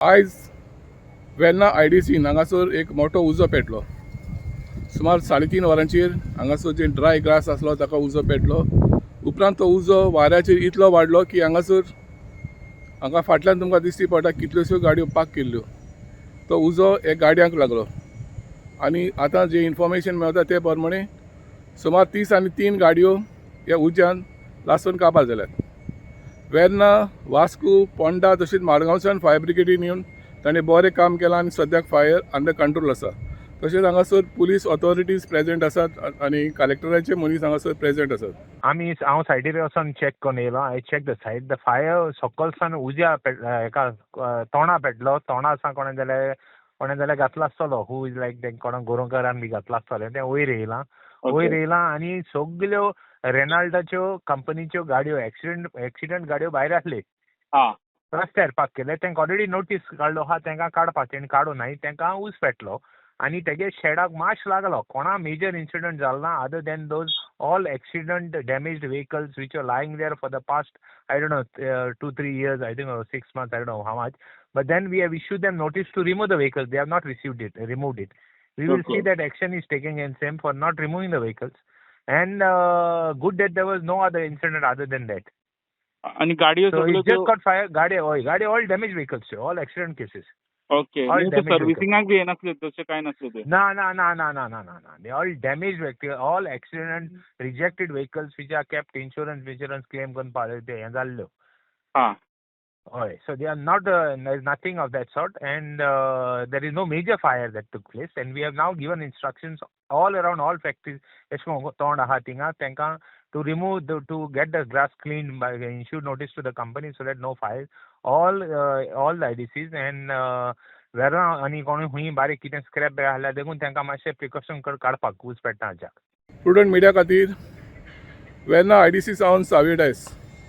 आयज वेर्ना IDC हांगासर एक मोठो उजो पेटलो. सुमार 3.5 वरांचेर हांगासर जे ड्राय ग्रास आसलो ताका उजो पेटलो. उपरांत तो उजो वाऱ्याचेर इतलो वाडलो की हांगा फाटल्यान तुमकां दिश्टी पडटा कितल्योश्यो गाडयो पार्क केल्ल्यो. तो उजो एक गाडयांक लागलो आनी आतां जे इन्फॉर्मेशन मेळटा ते प्रमाणे सुमार 33 गाडयो ह्या उज्यान लासून काबार जाल्यात. वेर्ना, वास्को, पोंडा तशेंच मारगांवच्यान फायर ब्रिगेडीन येवन ताणें बरें काम केलां आनी सद्याक फायर अंडर कंट्रोल आसा. तशेंच हांगासर पुलीस ऑथॉरिटीज प्रेजेंट आसात आनी कलेक्टराचे मनीस हांगासर प्रेजेंट आसात. हांव सायडीर वचून चॅक करून येयलो. I check the side. The fire सकलसान उज्या हेका तोंडा पेटलो. तोंडा आसा कोणें जाल्यार घातला आसतलो. हू इज लायक ते कोणाक गोरोवकारान बी घातला आसतलें. तें वयर येयलां आनी सगल्यो रेनाल्डाच्यो कंपनीच्यो गाडयो एक्सिडंट गाडयो भायर आसले. रस्त्यार पार्क केले. तांकां ऑलरेडी नोटीस काडलो आहा तांकां काडपाचें आनी काडूनाय. तांकां उज पेटलो आनी तेगे शेडाक मार्क्स लागलो. कोणा मेजर इन्सिडंट जालो ना other than those all accident damaged vehicles which are lying there for the past, I don't know, 2-3 years, I think, or 6 months, I don't know how much. But then we have issued them notice to remove the vehicles. They have not removed it. We will see that action is taken against them for not removing the vehicles. And good that there was no other incident other than that. आणि गाडयो So it just got fire. गाडी all damaged vehicles, all accident cases. Okay. सर्व्हिसिंगाक बी येनासले तशें कांय नासलें ते. ना. They all damaged vehicles, all accident rejected vehicles which are kept insurance claim करून ते हें जाल्ल्यो. हय. So they are not, there is nothing of that sort, and there is no major fire that took place, and we have now given instructions all around all factories तोंड आहा थिंगा तांकां to remove to get the grass cleaned by issued notice to the company so that no fires. All the IDCs and Verna आनी कोणी हुंय बारीक कितें scrap आसल्यार देखून तांकां मातशें प्रिकॉशन काडपाक उज पेट्टा हाज्याक. प्रुडंट मिडिया खातीर वेर्ना IDC सावन सावी डायस.